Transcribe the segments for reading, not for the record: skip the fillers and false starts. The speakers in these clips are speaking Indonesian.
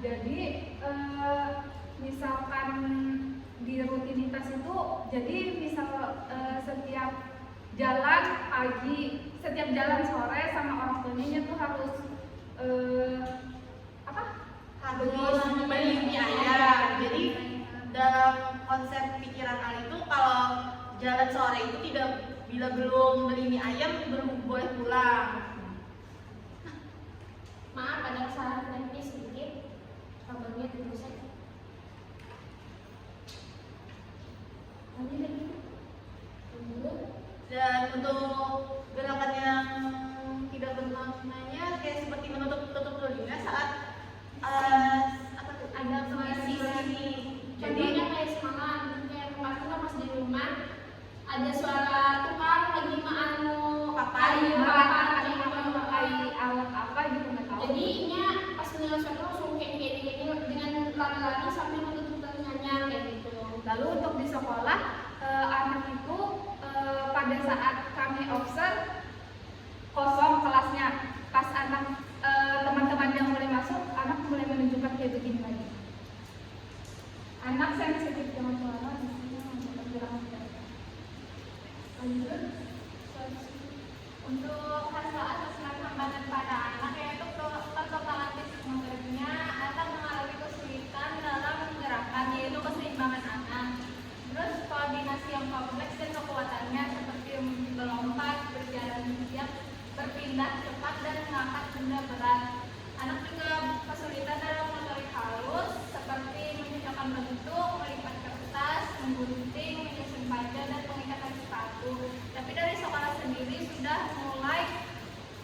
jadi misalkan di rutinitas itu, jadi misal setiap jalan pagi, setiap jalan sore sama orang tuanya tuh harus harus beli mie ayam. Jadi dalam konsep pikiran Ali itu kalau jalan sore itu tidak, bila belum beli mie ayam belum boleh pulang. Maaf, ada kesalahan teknis sedikit. Kabelnya dirusak. Dan untuk gerakan yang tidak bermaknanya kayak seperti menutup telinga saat Ada posisi. Contohnya kayak semalam, kayak kemarin kan pas di rumah ada suara tukang lagi kayu alat apa gitu nggak tahu. Jadinya pas penyelesaian langsung kayak dengan lari-lari sambil menutup telinganya kayak gitu. Lalu untuk di sekolah, anak itu pada saat kami observe kosong kelasnya, pas anak teman-teman yang mulai masuk, anak mulai menunjukkan kayak begini lagi. Anak sensitif dengan suara, misalnya menunjukkan gerakan mereka. Lanjut. untuk hal atas hambatan pada anak, yaitu perkembangan fisik motoriknya akan mengalami kesulitan dalam menggerakkan, yaitu keseimbangan anak. Terus koordinasi yang kompleks dan kekuatannya seperti melompat, berjalan bijak, berpindah cepat dan mengangkat benda berat. Anak juga kesulitan dalam motorik halus seperti memecahkan bentuk, melipat kertas, menggunting, menyusun paja dan mengikatkan sepatu. Tapi dari sekolah sendiri sudah mulai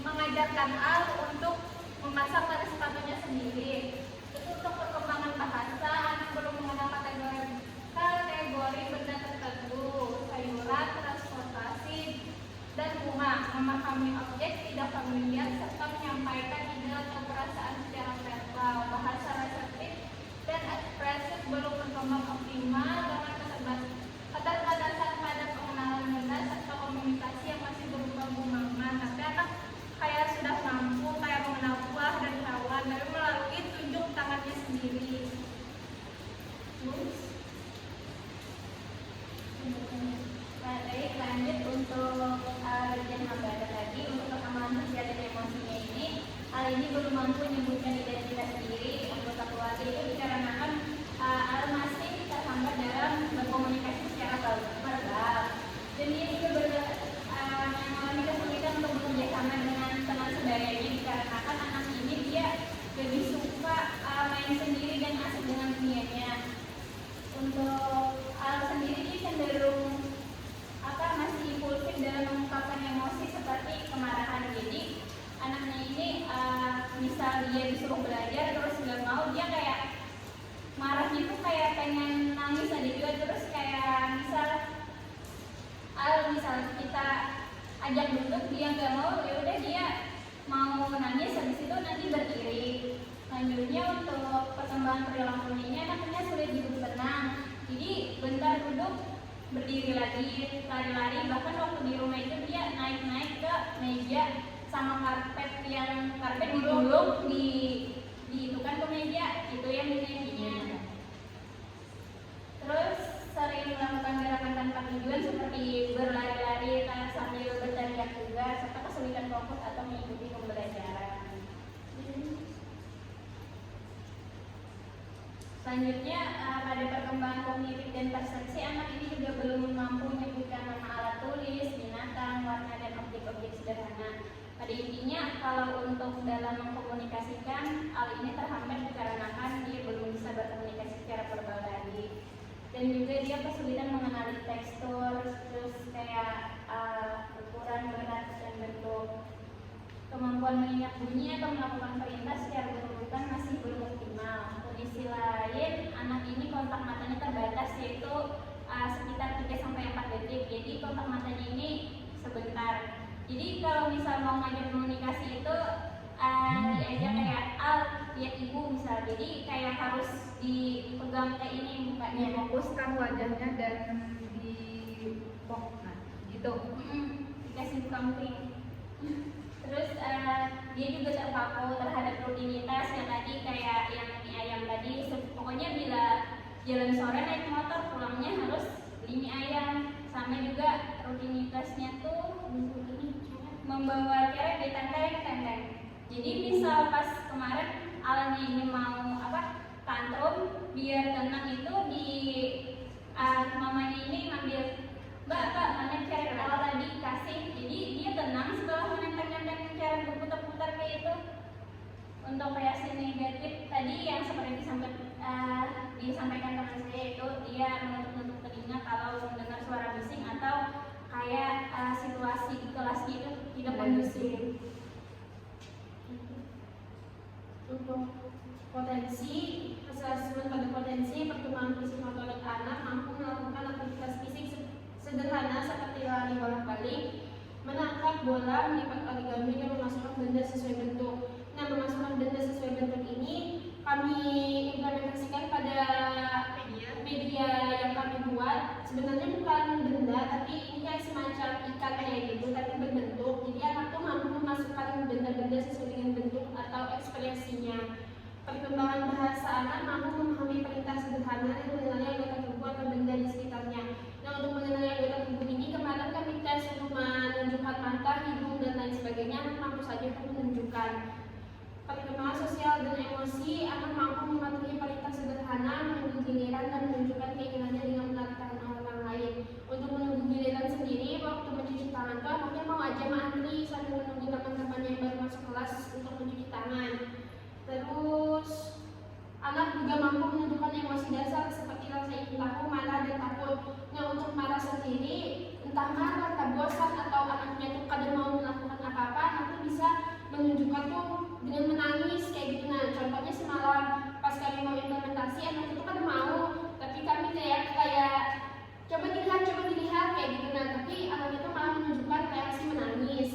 mengajarkan Al untuk memasang tali sepatunya sendiri. Itu untuk perkembangan bahasa, anak belum mengenal kategori benda tertentu, sayuran, transportasi, dan bunga, memahami objek tidak familiar, serta menyampaikan ide atau perasaan secara verbal. Bahasa reseptif dan ekspresif belum berkembang optimal dengan keterbatasan pada pengenalan benda serta komunikasi yang masih berupa gumangan. Tapi anak kayak sudah mampu kayak mengenal buah dan hewan dari melalui tunjuk tangannya sendiri. Baik, lanjut untuk bagian hambatan tadi. Untuk perkembangan sosial dan emosinya ini, hal ini belum mampu menyebutkan identitas diri anggota keluarga itu dikarenakan Al masih terhambat dalam berkomunikasi secara verbal. Dan dia juga mengalami kesulitan untuk bekerja sama dengan teman sebayanya dikarenakan anak ini dia lebih suka main sendiri dan asik dengan dunianya. Untuk Al sendiri dia cenderung masih impulsif dalam mengungkapkan emosi seperti kemarahan. Jadi anaknya ini misal dia disuruh belajar terus nggak mau, dia kayak marahnya tuh kayak pengen nangis aja juga. Terus kayak misal kita ajak duduk dia nggak mau, ya udah dia mau nangis, habis itu nanti berdiri. Lanjutnya untuk perkembangan perilakunya ini anaknya sulit duduk tenang, jadi bentar duduk berdiri lagi, lari-lari. Bahkan waktu di rumah itu dia naik-naik ke meja sama karpet digulung itu kan ke meja, itu yang dinaikinya. Terus sering melakukan gerakan tanpa tujuan seperti berlari-lari sambil berteriak juga, serta kesulitan fokus atau mengikuti pembelajaran. Selanjutnya pada perkembangan kognitif dan persepsi, anak ini juga belum mampu menyebutkan nama alat tulis, binatang, warna, dan objek-objek sederhana. Pada intinya, kalau untuk dalam mengkomunikasikan, hal ini terhambat dikarenakan dia belum bisa berkomunikasi secara verbal tadi. Dan juga dia kesulitan mengenali tekstur, terus kayak ukuran, berat, dan bentuk. Kemampuan mengingat bunyi atau melakukan perintah secara berurutan masih belum optimal. Kondisi lain, anak ini kontak matanya terbatas, yaitu sekitar 3-4 detik. Jadi kontak matanya ini sebentar. Jadi kalau misal mau ngajak komunikasi itu diajak kayak Al, lihat ibu misal. Jadi kayak harus dipegang kayak ini mukanya, Difokuskan wajahnya dan di gitu. Dikasih buka-buking. Terus dia juga terpaku terhadap rutinitas yang tadi kayak yang mie ayam tadi. Pokoknya bila jalan sore naik motor, pulangnya harus beli mie ayam. Sama juga rutinitasnya tuh membawa kerek di tenteng. Jadi misal pas kemarin Alannya ini mau tantrum, biar tenang itu di mamanya ini ngambil, mbak mana kerek Ala tadi kasih. Jadi dia tenang setelah menenteng-nenteng kerek berputar-putar kayak itu. Untuk reaksi negatif tadi yang seperti disampaikan teman saya, itu dia menutup telinga kalau mendengar suara bising atau kayak situasi di kelasnya itu tidak kondusif. Untuk potensi, hasil asesmen pada potensi perkembangan fisik motorik anak mampu melakukan aktivitas fisik sederhana seperti lari bolak-balik, menangkap bola, melipat origami, dan memasukkan benda sesuai bentuk. Nah, memasukkan benda sesuai bentuk ini kami implementasikan pada media yang kami buat. Sebenarnya bukan benda, tapi ini kayak semacam ikan kayak gitu, tapi berbentuk. Jadi anak tuh mampu memasukkan benda-benda sesuai dengan bentuk atau ekspresinya. Perkembangan bahasa anak mampu memahami perintah sederhana dan mengenali anggota tubuh atau benda di sekitarnya. Nah, untuk mengenali anggota tubuh ini kemarin kami tes untuk menunjukkan mata, hidung, dan lain sebagainya. Anak mampu saja untuk menunjukkan. Perkembangan sosial dan emosi, anak mampu mematuhi perintah sederhana, menunggu giliran, dan menunjukkan keinginannya dengan menarik orang lain. Untuk menunggu giliran sendiri, waktu mencuci tangan tuh anaknya mau aja mantri sambil menunggu teman-temannya yang baru masuk kelas untuk mencuci tangan. Terus anak juga mampu menunjukkan emosi dasar seperti rasa ingin tahu, marah, dan takut. Nah, untuk marah sendiri, entah marah, entah bosan, atau anaknya tuh kadang mau melakukan apa-apa, anak tuh bisa menunjukkan tuh dengan menangis kayak gitu. Nah, contohnya semalam pas kami mau implementasi, anak itu kadang mau, tapi kami kayak coba dilihat kayak gitu. Nah, tapi anak itu malah menunjukkan reaksi menangis.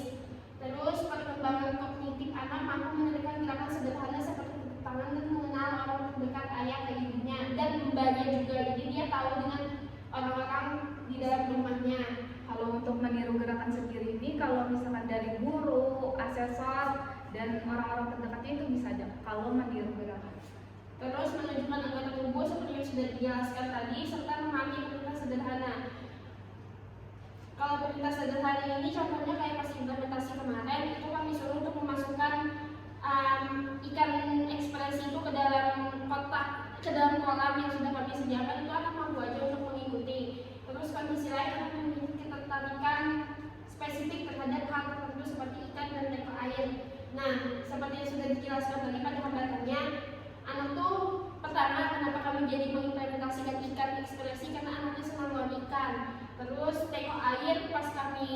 Terus perkembangan kognitif anak mampu menerapkan gerakan sederhana seperti tepuk tangan dan mengenal orang terdekat, ayah, kayak gitunya, dan mbaknya juga. Jadi dia tahu dengan orang-orang di dalam rumahnya. Kalau untuk meniru gerakan sendiri ini, kalau misalkan dari guru, asesor, dan orang-orang terdekatnya itu bisa aja kalau meniru gerakan. Terus menunjukkan anggota tubuh seperti yang sudah dijelaskan tadi, serta memahami perintah sederhana. Kalau perintah sederhana ini contohnya kayak pas implementasi kemarin, itu kami suruh untuk memasukkan ikan ekspresi itu ke dalam kotak, ke dalam kolam yang sudah kami sediakan. Itu anak mampu aja untuk mengikuti. Terus kondisi lain anak memiliki ketertarikan spesifik terhadap hal tertentu seperti ikan dan teko air. Nah, seperti yang sudah dijelaskan tadi pada hambatannya, anak tuh pertama kenapa kami jadi mengimplementasikan ikan ekspresi, karena anaknya senang lawan ikan. Terus teko air pas kami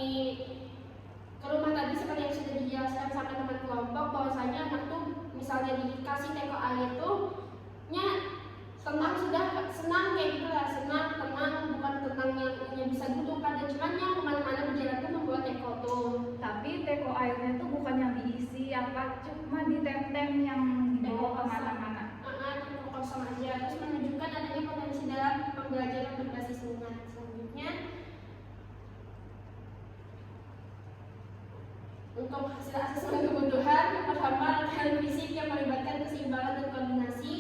ke rumah tadi seperti yang sudah dijelaskan sama teman kelompok, bahwasanya anak tuh misalnya dikasih teko air tuh senang kayak gitu lah, senang, tenang, bukan tenang yang bisa duduk pada, cuman yang kemana-mana berjalan tuh membuat teko tuh. Tapi teko airnya tuh bukan yang diisi cuma ditenteng yang dibawa kemana-mana. Teko kosong aja. Terus menunjukkan adanya potensi dalam pembelajaran berbasis minat. Selanjutnya, untuk hasil asesmen kebutuhan, yang pertama latihan fisik yang melibatkan keseimbangan dan koordinasi.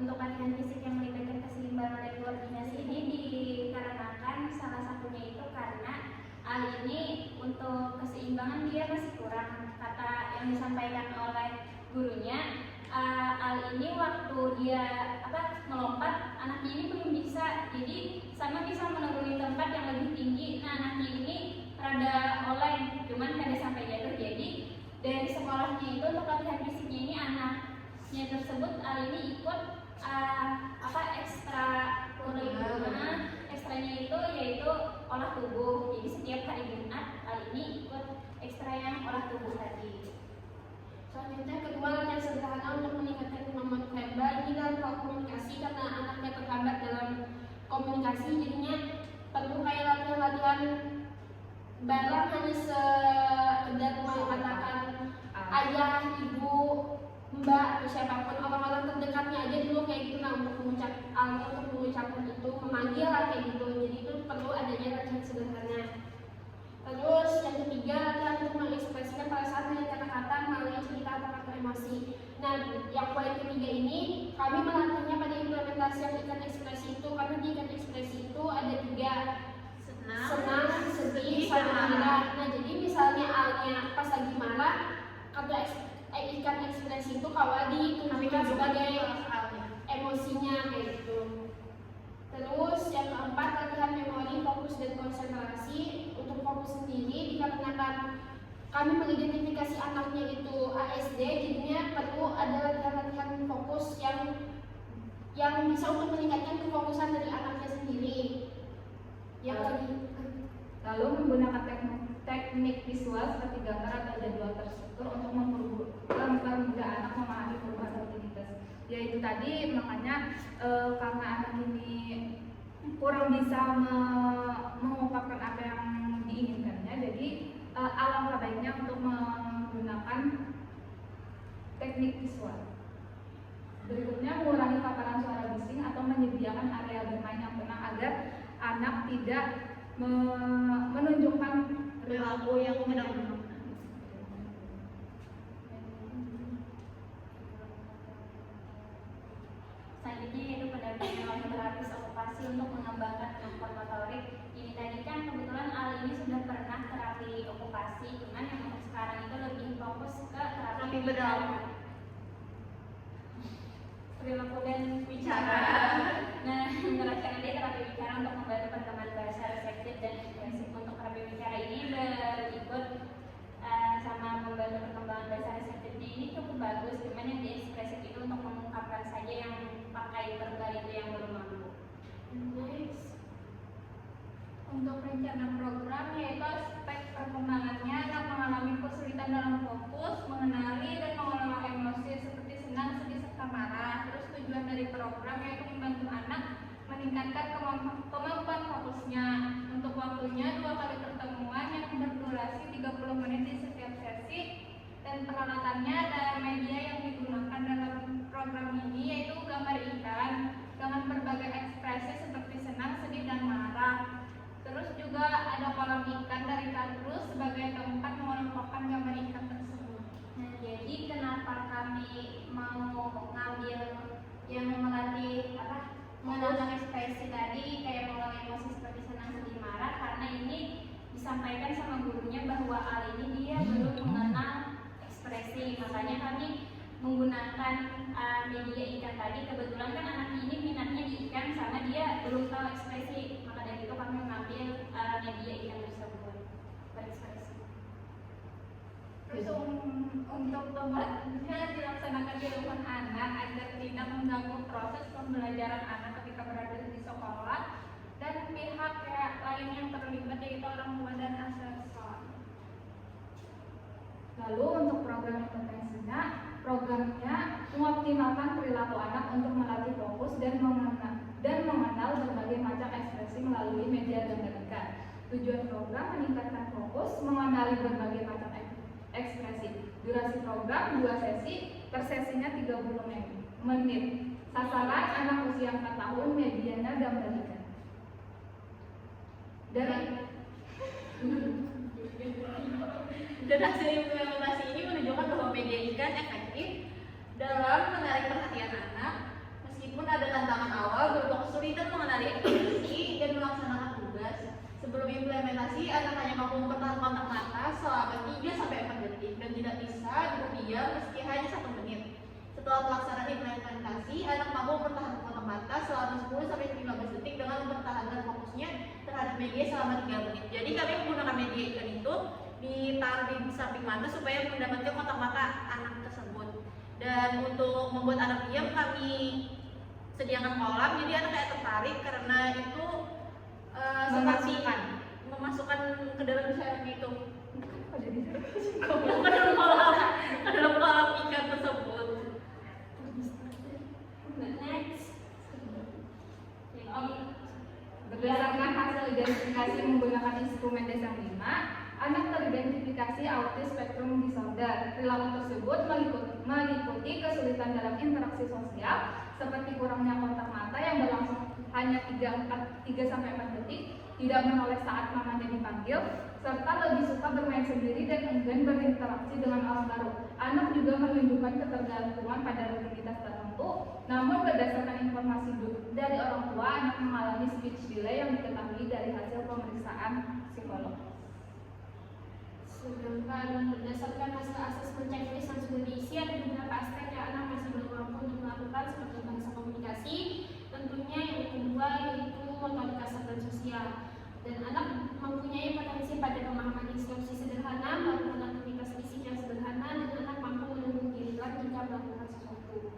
Untuk latihan fisik yang melibatkan keseimbangan dan koordinasi ini dikarenakan salah satunya itu karena Al ini untuk keseimbangan dia masih kurang. Kata yang disampaikan oleh gurunya, Al ini waktu dia melompat, anaknya ini belum bisa. Jadi sama bisa menuruni tempat yang lebih tinggi. Nah, anaknya ini rada oleng, cuman kada sampai jatuh. Jadi dari sekolahnya itu untuk latihan fisiknya ini anaknya tersebut Al ini ikut ekstranya itu yaitu olah tubuh. Jadi setiap hari Jumat Al ini ikut ekstra yang olah tubuh tadi. Selanjutnya kedua, latihan sederhana untuk meningkatkan kemampuan verbal. Ini dalam hal komunikasi, karena anaknya terhambat dalam komunikasi, jadinya perlu kayak latihan-latihan barang hanya sekedar mengatakan ayah, ibu, mbak, atau siapapun orang-orang terdekatnya aja dulu kayak gitu. Nah, untuk mengucapkan itu, memanggil lah kayak gitu. Jadi itu perlu adanya latihan sederhana. Terus yang ketiga, latihan untuk mengekspresikan perasaan dengan kata-kata melalui cerita atau emosi. Nah, yang poin ketiga ini kami melatihnya pada implementasi yang ikan ekspresi itu, karena di ikan ekspresi itu ada 3, senang, sedih, sama marah. Nah jadi misalnya A-nya pas lagi marah, kartu ikan ekspresi itu kalau ditunjukkan sebagai emosinya kayak gitu. Terus yang keempat, latihan memori, fokus dan konsentrasi. Untuk fokus sendiri dikarenakan kami mengidentifikasi anaknya itu ASD, jadinya perlu ada latihan-latihan fokus yang bisa untuk meningkatkan kefokusan dari anaknya sendiri. Yang lagi Lalu menggunakan teknik visual seperti gambar atau jadwal terstruktur untuk mempermudah anak memahami perubahan rutinitas. Yaitu tadi makanya karena anak ini kurang bisa mengungkapkan apa yang diinginkannya, jadi alangkah baiknya untuk menggunakan teknik visual. Berikutnya, mengurangi paparan suara bising atau menyediakan area bermain yang tenang agar anak tidak menunjukkan perilaku yang menakutkan. Selanjutnya yaitu pendampingan oleh terapis okupasi untuk mengembangkan kemampuan motorik. Ini tadi kan kebetulan Al ini sudah pernah terapi okupasi, cuman yang untuk sekarang itu lebih fokus ke terapi bedalam, perilaku dan bicara. Nah, menerapkan dia terapi bicara untuk membantu perkembangan bahasa reseptif dan ekspresif. Untuk terapi bicara ini berikut sama membantu perkembangan bahasa reseptifnya ini cukup bagus, cuman yang di ekspresif itu untuk mengungkapkan saja yang pakai verbal itu yang belum mampu. next. Untuk rencana program, yaitu aspek perkembangannya, anak mengalami kesulitan dalam fokus, mengenali dan mengelola emosi seperti senang, sedih, serta marah. Terus tujuan dari program yaitu membantu anak meningkatkan kemampuan fokusnya. Untuk waktunya 2 kali pertemuan yang berdurasi 30 menit di setiap sesi, dan peralatannya dan media yang digunakan dalam program ini yaitu gambar ikan dengan berbagai ekspresi seperti senang, sedih, dan marah. Terus juga ada kolam ikan dari kardus sebagai tempat mengelompokkan gambar ikan tersebut. Nah, jadi kenapa kami mau ngambil yang melatih mengenalkan ekspresi tadi kayak mengelola emosi seperti senang, sedih, marah, karena ini disampaikan sama gurunya bahwa Al ini dia belum mengenal ekspresi, makanya kami menggunakan media ikan tadi. Kebetulan kan anak ini minatnya di ikan sama dia belum tahu ekspresi, maka dari itu kami mengambil media ikan tersebut berekspresi. Terus untuk pembahasannya dilaksanakan di rumah anak agar tidak mengganggu proses pembelajaran anak ketika berada di sekolah, dan pihak lain yang terlibat yaitu orang tua dan asesor. Lalu untuk program kompetensinya, programnya mengoptimalkan perilaku anak untuk melatih fokus dan mengenal berbagai macam ekspresi melalui media gambar ikan. Tujuan program meningkatkan fokus, mengenali berbagai macam ekspresi. Durasi program 2 sesi, per sesinya 30 menit. Sasaran anak usia 4 tahun, medianya gambar ikan. Dan hasil implementasi ini menunjukkan bahwa media ikan efektif dalam menarik perhatian anak, meskipun ada tantangan awal berupa kesulitan mengenali ekspresi dan melaksanakan tugas. Sebelum implementasi, anak hanya mampu mempertahankan kontak mata selama 3-4 detik dan tidak bisa berdiam meski hanya 1 menit. Setelah pelaksanaan implementasi, anak mampu mempertahankan kontak mata selama 10-15 detik dengan mempertahankan fokusnya terhadap media selama 3 menit. Jadi kami menggunakan media ikan itu ditaruh di samping mata supaya mendapatkan kontak mata anak tersebut. Dan untuk membuat anak diam, kami sediakan kolam, jadi anak kayak tertarik karena itu seperti memasukkan ke dalam sarangnya itu ke dalam kolam ikan tersebut. Next. Berdasarkan hasil identifikasi menggunakan instrumen DSM-5, anak teridentifikasi autis spektrum disorder. Perilaku tersebut meliputi kesulitan dalam interaksi sosial, seperti kurangnya kontak mata yang berlangsung hanya 3-4 detik, tidak menoleh saat namanya dipanggil, serta lebih suka bermain sendiri dan enggan berinteraksi dengan orang baru. Anak juga juga menunjukkan ketergantungan pada rutinitas tertentu, namun berdasarkan informasi dari orang tua, anak mengalami speech delay yang diketahui dari hasil pemeriksaan psikolog. Sedangkan berdasarkan hasil asesmen checklist yang sudah diisi, ada beberapa aspek yang anak masih belum mampu untuk melakukan seperti bahasa komunikasi, tentunya yang kedua yaitu motorik kasar dan sosial. Dan anak mempunyai potensi pada pemahaman instruksi sederhana, melakukan aktivitas fisik yang sederhana, dan anak mampu menunggu giliran jika melakukan sesuatu.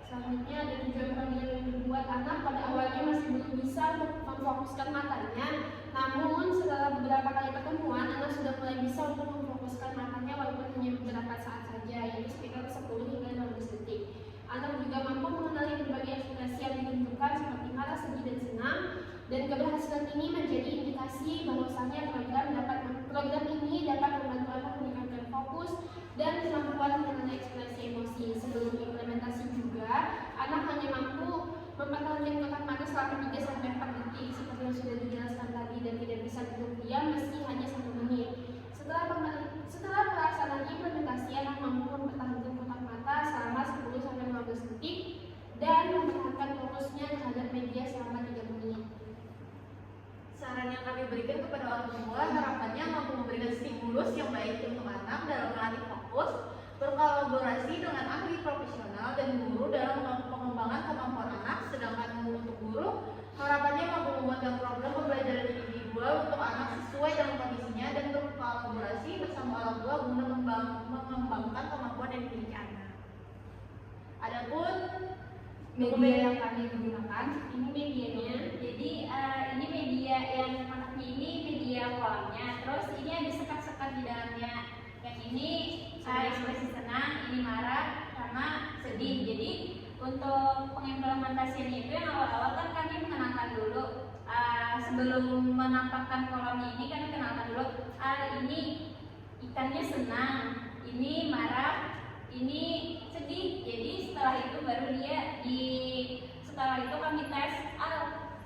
Selanjutnya ada tujuan panggilan yang dibuat anak pada awalnya masih belum bisa memfokuskan matanya, namun setelah beberapa kali pertemuan anak sudah mulai bisa untuk memfokuskan matanya walaupun hanya beberapa saat saja, yaitu sekitar 10 hingga 15 detik. Anak juga mampu mengenali berbagai ekspresi yang ditunjukkan seperti marah, sedih, dan senang. Dan keberhasilan ini menjadi indikasi bahwasannya program ini dapat membantu anak meningkatkan fokus dan kemampuan mengenai ekspresi emosi. Sebelum implementasi juga, anak hanya mampu mempertahankan kotak mata selama 3-4 detik seperti yang sudah dijelaskan tadi, dan tidak bisa duduk diam meski hanya 1 menit. Setelah pelaksanaan implementasi, anak mampu mempertahankan kotak mata selama 10-15 detik dan mempertahankan fokusnya terhadap media selama 3 menit. Saran yang kami berikan kepada orang tua harapannya mampu memberikan stimulus yang baik untuk anak dalam melatih fokus, berkolaborasi dengan ahli profesional dan guru dalam pengembangan kemampuan anak. Sedangkan untuk guru harapannya mampu membuatkan program pembelajaran individual untuk anak sesuai dengan kondisinya dan berkolaborasi bersama orang tua guna mengembangkan kemampuan yang dimiliki anak. Adapun Media yang kami gunakan, Ini medianya. Jadi ini media yang anaknya ini media kolamnya, terus ini ada sekat-sekat di dalamnya. Yang ini ekspresi senang, ini marah, sama sedih. Jadi untuk pengimplementasian itu yang awal-awal kan kami mengenalkan dulu sebelum menampakkan kolamnya ini kami kenalkan dulu. Ini ikannya senang, ini marah, ini sedih. Jadi setelah itu baru setelah itu kami tes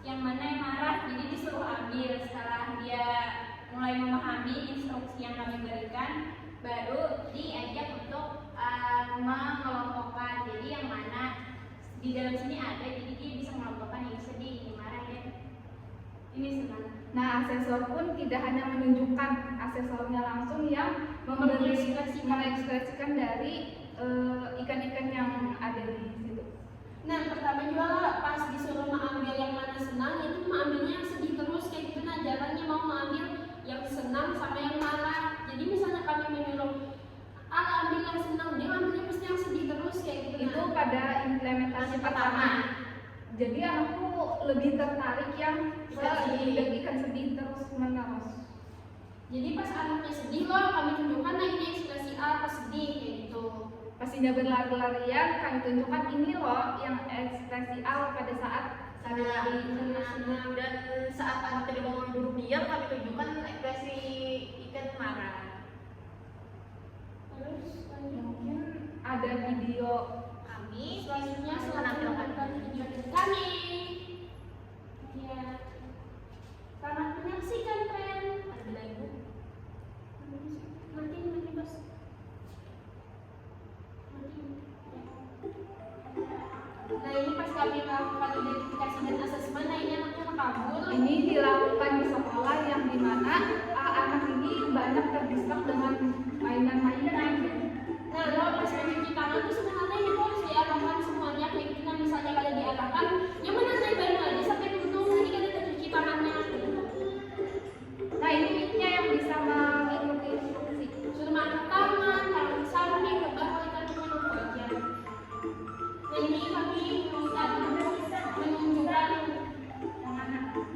yang mana yang marah, jadi disuruh ambil. Setelah dia mulai memahami instruksi yang kami berikan, baru diajak untuk mengelompokkan. Jadi yang mana di dalam sini ada, jadi dia bisa mengelompokkan ini sedih, ini marah, dan ini senang. nah asesor pun tidak hanya menunjukkan asesornya langsung yang mengekspresikan dari ikan-ikan yang ada di situ. Nah, pertama juga pas disuruh mengambil yang mana senang, itu mengambilnya yang sedih terus kayak gitu. Nah, jalannya mau mengambil yang senang sama yang marah. Jadi misalnya kami menyuruh ambil yang senang, dia ambilnya pasti yang sedih terus kayak gitu. Itu pada implementasi pertama. Jadi anakku lebih tertarik yang ikan sedih terus menerus. Jadi pas anaknya sedih loh, kami tunjukkan, nah ini ekspresi A pas sedih kayak gitu. Pastinya berlari-larian, kami tunjukkan ini loh yang ekspresi A pada saat senang, dan saat anak tidak mau duduk diam kami tunjukkan ekspresi ikan marah. Terus mungkin ada video Kami selanjutnya menampilkan menampilkan video dari kami. Ya, selamat menyaksikan tren. ada lagu. Nanti bos. Nah ini pas kami melakukan identifikasi dan asesmen, nah ini anaknya kabur. ini dilakukan di sekolah yang dimana anak ini banyak terdistrak dengan mainan-mainan. Nah lo pas mencuci tangan tuh sebenarnya itu harus diarahkan semuanya kayak gitu. Nah misalnya kalau diarahkan, yang mana saya baru aja sampai tutup nanti kada tercuci tangannya. Nah ini mic-nya yang bisa mengikuti instruksi. Suruh angkat tangan, tangan samping, ke bawah, ikan itu aja. Nah ini kami menunjukkan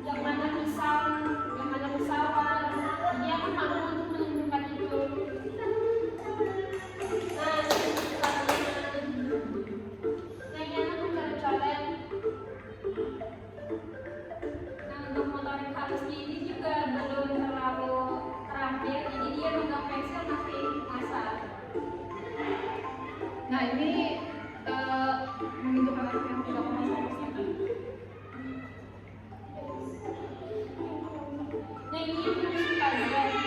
yang mana pisang, yang mana pesawat. Jadi aku mampu untuk menunjukkan itu. Nah ini anak mencoret-coret. Nah untuk motorik halusnya ini juga belum terlalu terampil, jadi dia megang pensil masih ngasal. Nah ini menunjukkan anak yang tidak mengasah. Nah ini yang harus dipelajari.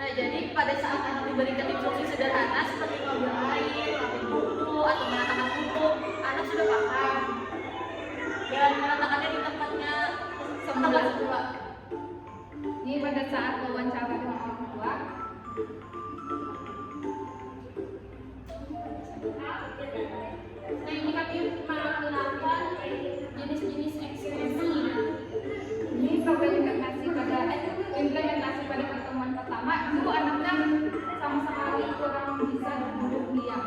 Nah, jadi pada saat anak memberikan instruksi sederhana seperti mengambil air, mengambil buku, atau meletakkan buku, anak sudah paham dan meletakkannya di tempatnya semula. Ini pada saat wawancara dengan orang tua, Nah, ini kami menggunakan jenis-jenis ekspresi. ini program implementasi pada pertemuan pertama, itu anaknya sama sekali kurang bisa duduk diam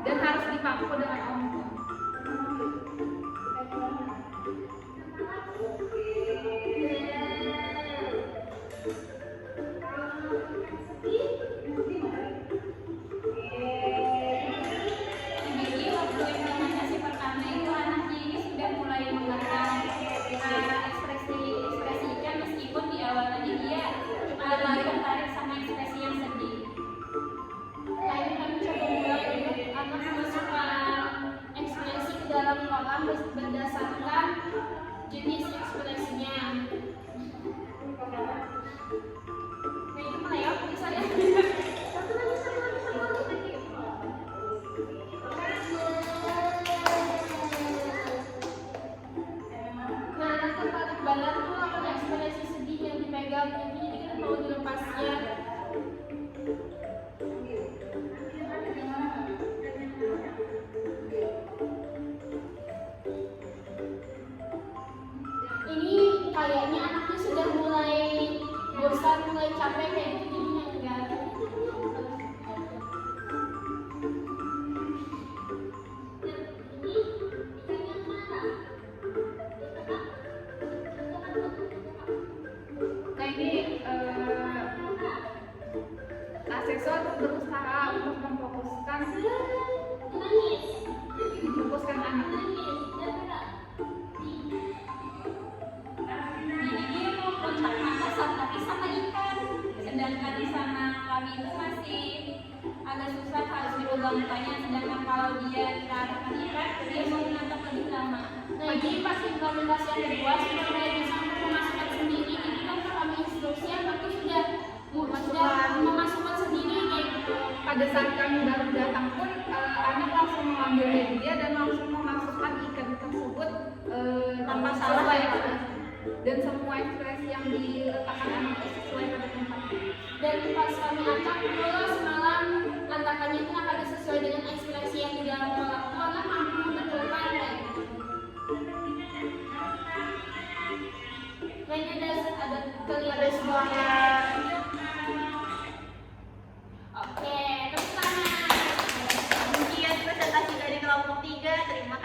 dan harus dipangku dengan orang tua. Jadi waktu implementasi pertama itu anaknya ini sudah mulai mengenal ekspresi-ekspresikan, meskipun di awal tadi dia tertarik sama ekspresi yang sedih. Nah, ini kami coba mulai untuk anak memasukkan ekspresi ke dalam kolam berdasarkan jenis ekspresinya. Nah, ini mana ya? Bisa ya? Nah, anak tertarik banget tuh akan ekspresi sedih yang dipegangnya, jadi kita mau dilepasnya. Ini kayaknya anaknya sudah mulai bosan, mulai capek kayak gitu, jadinya enggak. Nah ini asesor berusaha untuk memfokuskan anak. Jadi dia mau kontak mata tapi sama ikan, sedangkan sama kami itu masih agak susah, harus dipegang mukanya, sedangkan kalau dia diarahkan ikan dia mau menatap lebih lama. Nah, jadi pas implementasi yang kedua sudah mulai bisa memasukkan sendiri, jadi kan kami instruksi tapi sudah memasukkan sendiri kayak gitu. Pada saat kami baru datang pun anak langsung mengambil media dan langsung memasukkan ikan tersebut Tanpa salah. sesuai, dan semua ekspresi yang diletakkan anak itu sesuai pada tempatnya. Dan pas kami acak pula semalam lantakannya itu akan sesuai dengan ekspresi yang di dalam kolam itu, anak mampu membetulkan kayak gitu. Nah, ini ada kelihatan Ada sebuah